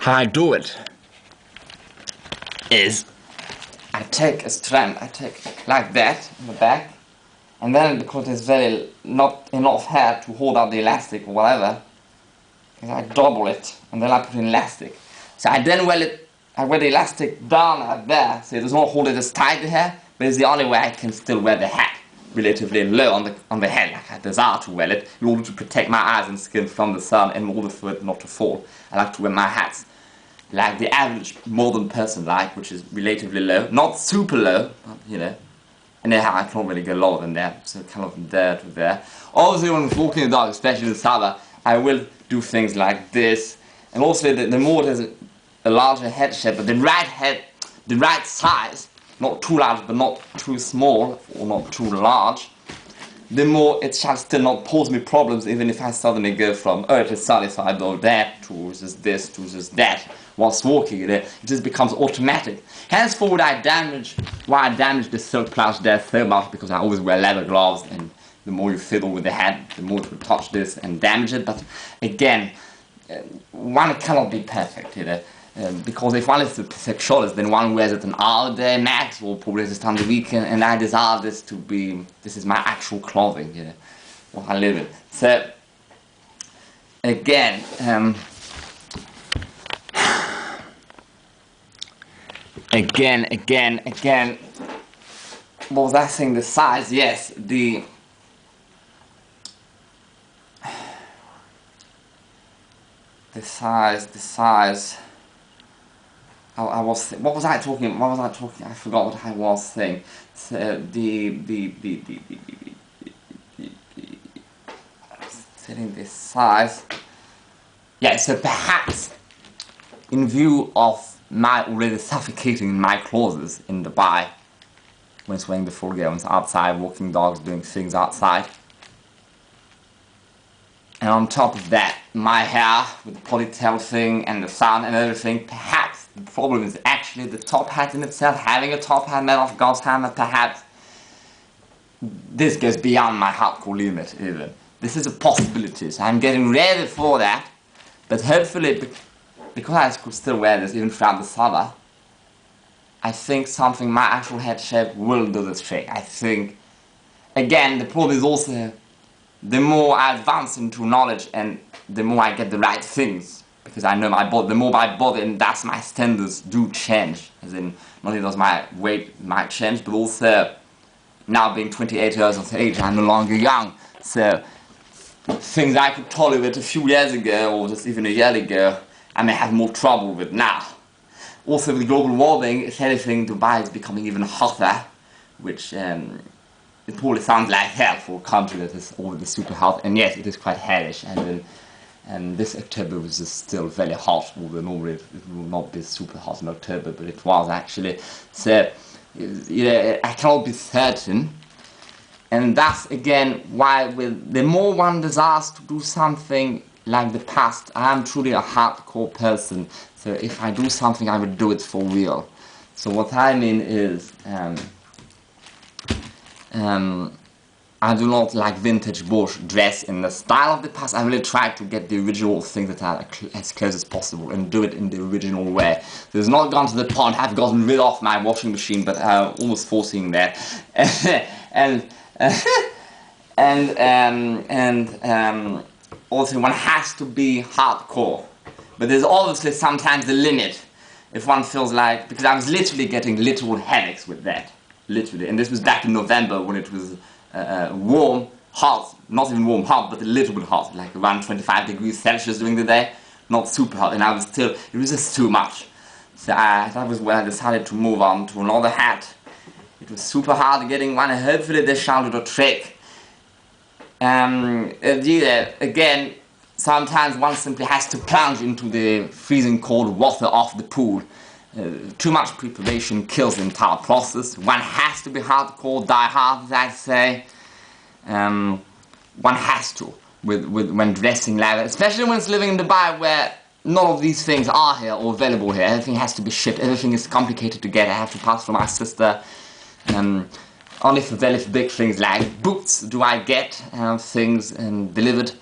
How I do it is I take a strand, I take like that in the back, and then because there's very not enough hair to hold out the elastic or whatever, I double it and then I put in elastic. So I then I wear the elastic down like that, so it does not hold it as tight the hair, but it's the only way I can still wear the hat relatively low on the head, like I desire to wear it, in order to protect my eyes and skin from the sun and in order for it not to fall. I like to wear my hats like the average modern person like, which is relatively low, not super low, but you know. Anyhow, I can't really go lower than that, so kind of there to there. Obviously when I'm walking the dog, especially in the summer, I will do things like this. And also the more there's a larger head shape, but the right size, not too large but not too small or not too large, the more it shall still not pose me problems, even if I suddenly go from, oh, it is sunny, so I do that, to just this, to just that, whilst walking. It just becomes automatic. Henceforward, why I damage the Silk-Plush there so much, because I always wear leather gloves, and the more you fiddle with the head, the more it will touch this and damage it. But again, one cannot be perfect, because if one is a perfectionist, then one wears it an hour a day max, or probably just on the weekend, and I desire this to be, this is my actual clothing, what I live in. So, again, what was I saying, the size, yes, the size, what was I talking, I forgot what I was saying. So setting this size, yeah, so perhaps in view of my already suffocating in my clothes in Dubai, when swaying the full gowns outside, walking dogs, doing things outside, and on top of that, my hair with the ponytail thing and the sun and everything, perhaps the problem is actually the top hat in itself, having a top hat made of God's hammer, perhaps this goes beyond my hardcore limit even. This is a possibility, so I'm getting ready for that, but hopefully, because I could still wear this even throughout the summer, I think something, my actual head shape will do the trick. I think, again, the problem is also, the more I advance into knowledge and the more I get the right things, because I know my body, the more my body and thus my standards do change, as in, not only does my weight might change, but also, now being 28 years of age, I'm no longer young, so things I could tolerate a few years ago, or just even a year ago, I may have more trouble with now. Also with global warming, if anything, Dubai is becoming even hotter, which it probably sounds like hell for a country that is already super hot, and yes, it is quite hellish, and this October was just still very hot, although normally it will not be super hot in October, but it was actually. So, I cannot be certain, and that's again why the more one desires to do something like the past, I am truly a hardcore person, so if I do something I would do it for real. So what I mean is, I do not like vintage Bush dress in the style of the past. I really try to get the original things that are as close as possible and do it in the original way. So it's not gone to the point I've gotten rid of my washing machine, but almost forcing that. Also one has to be hardcore, but there's obviously sometimes a limit if one feels like, because I was literally getting literal headaches with that, literally, and this was back in November when it was warm, hot, not even warm, hot, but a little bit hot, like around 25 degrees Celsius during the day, not super hot, and I was still, it was just too much. So that was when I decided to move on to another hat. It was super hard getting one, and hopefully this shall do the trick. Again, sometimes one simply has to plunge into the freezing cold water of the pool. Too much preparation kills the entire process. One has to be hardcore, die hard, as I say. One has to, when dressing leather, especially when it's living in Dubai, where none of these things are here or available here. Everything has to be shipped. Everything is complicated to get. I have to pass from my sister. Only for very big things like boots do I get things delivered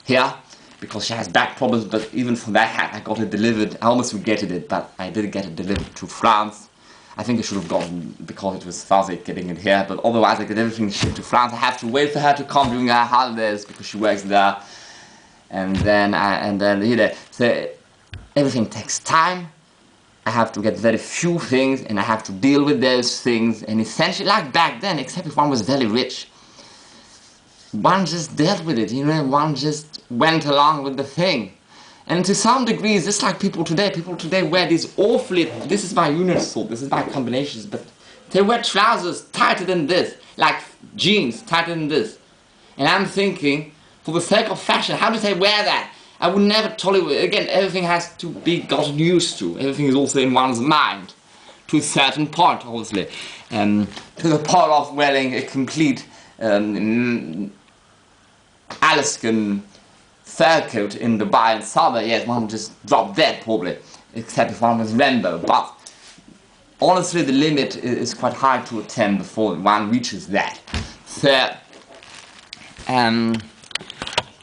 here. because she has back problems, but even for that hat I got it delivered. I almost regretted it, but I did get it delivered to France. I think I should have gotten, because it was fuzzy getting it here, but otherwise I get everything shipped to France. I have to wait for her to come during her holidays because she works there. And then you know, so everything takes time. I have to get very few things and I have to deal with those things, and essentially like back then, except if one was very rich, one just dealt with it, you know, one just went along with the thing. And to some degree, it's just like people today wear these awfully, this is my universal, this is my combinations, but they wear trousers tighter than this, like jeans tighter than this. And I'm thinking, for the sake of fashion, how do they wear that? I would never tolerate. Again, everything has to be gotten used to. Everything is also in one's mind, to a certain point, obviously. To the point of wearing a complete Alaskan fur coat in Dubai in summer. Yes, one would just drop dead probably, except if one was Rambo. But honestly, the limit is quite hard to attain before one reaches that. So,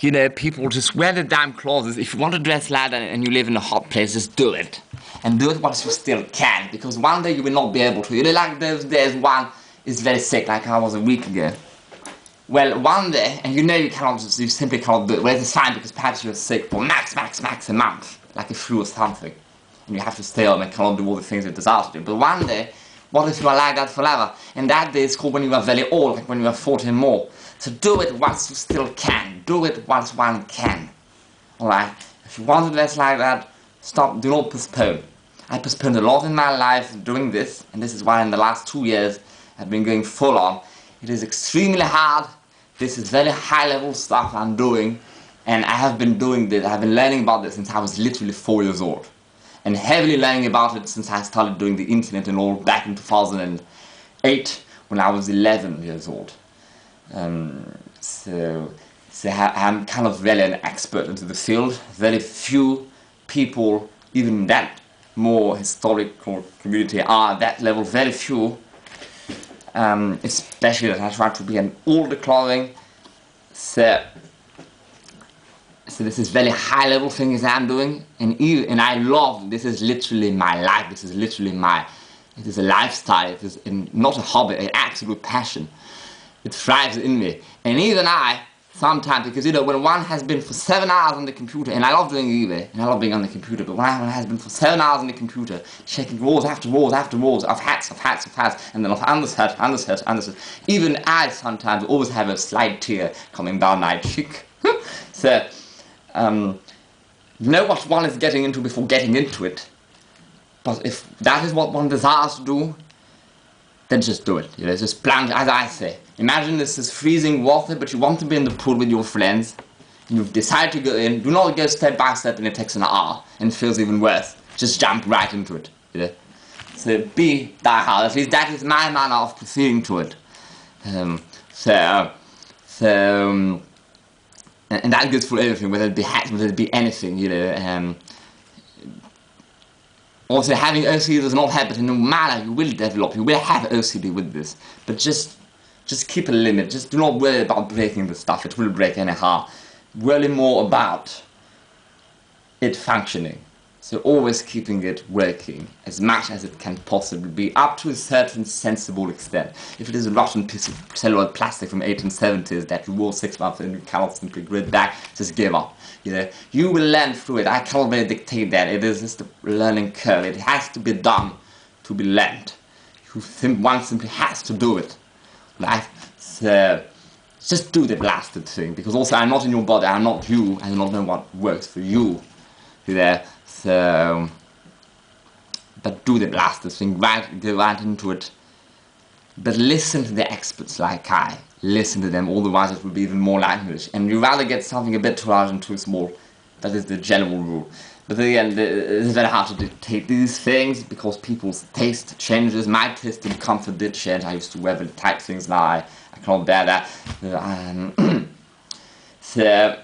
you know, people just wear the damn clothes. If you want to dress like that and you live in a hot place, just do it. And do it whilst you still can, because one day you will not be able to. You know, like those days one is very sick, like I was a week ago. Well, one day, and you know you cannot, you simply cannot do it. Well, it's fine because perhaps you're sick for max a month, like a flu or something. And you have to stay home and cannot do all the things you desire to do. But one day, what if you are like that forever? And that day is called when you are very old, like when you are 40 and more. So do it whilst you still can. Do it whilst one can. Alright? If you want to dress like that, stop, do not postpone. I postponed a lot in my life doing this, and this is why in the last 2 years I've been going full on. It is extremely hard. This is very high level stuff I'm doing, and I have been doing this, I have been learning about this since I was literally 4 years old. And heavily learning about it since I started doing the internet and all back in 2008 when I was 11 years old. So I'm kind of really an expert into the field. Very few people, even that more historical community, are at that level. Very few, especially that I try to be an older clothing. So this is very high level things I'm doing, and I love, this is literally my life, this is literally it is a lifestyle, it is not a hobby, an absolute passion. It thrives in me. And even I, sometimes, because you know, when one has been for 7 hours on the computer, and I love doing eBay, and I love being on the computer, but when one has been for 7 hours on the computer, checking rows after rows after rows of hats, and then of underset, even I sometimes always have a slight tear coming down my cheek. So, know what one is getting into before getting into it. But if that is what one desires to do, then just do it. You know, just plunge, as I say. Imagine this is freezing water, but you want to be in the pool with your friends, and you decide to go in. Do not go step by step and it takes an hour and it feels even worse. Just jump right into it. You know? So be die hard. At least that is my manner of proceeding to it. And that goes for everything, whether it be hats, whether it be anything, you know. Also, having OCD does not happen, and no matter, you will develop, you will have OCD with this. But just keep a limit, just do not worry about breaking the stuff, it will break anyhow. Worry more about it functioning. So always keeping it working as much as it can possibly be, up to a certain sensible extent. If it is a rotten piece of celluloid plastic from 1870s that you wore 6 months and you cannot simply glue it back, just give up. You know, you will learn through it. I cannot really dictate that. It is just a learning curve. It has to be done to be learned. One simply has to do it. Right? So just do the blasted thing, because also I'm not in your body, I'm not you, I do not know what works for you. You know? So, but do the blasted thing, go right into it. But listen to the experts like I. Listen to them, otherwise it will be even more language. And you rather get something a bit too large and too small. That is the general rule. But again, it's very hard to dictate these things because people's taste changes. My taste in comfort did change. I used to wear very tight things, now I can't bear that. So,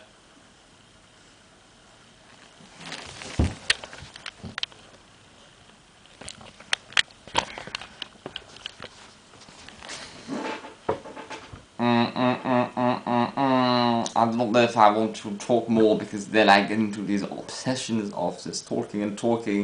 I do not know if I want to talk more because then I get into these obsessions of just talking and talking.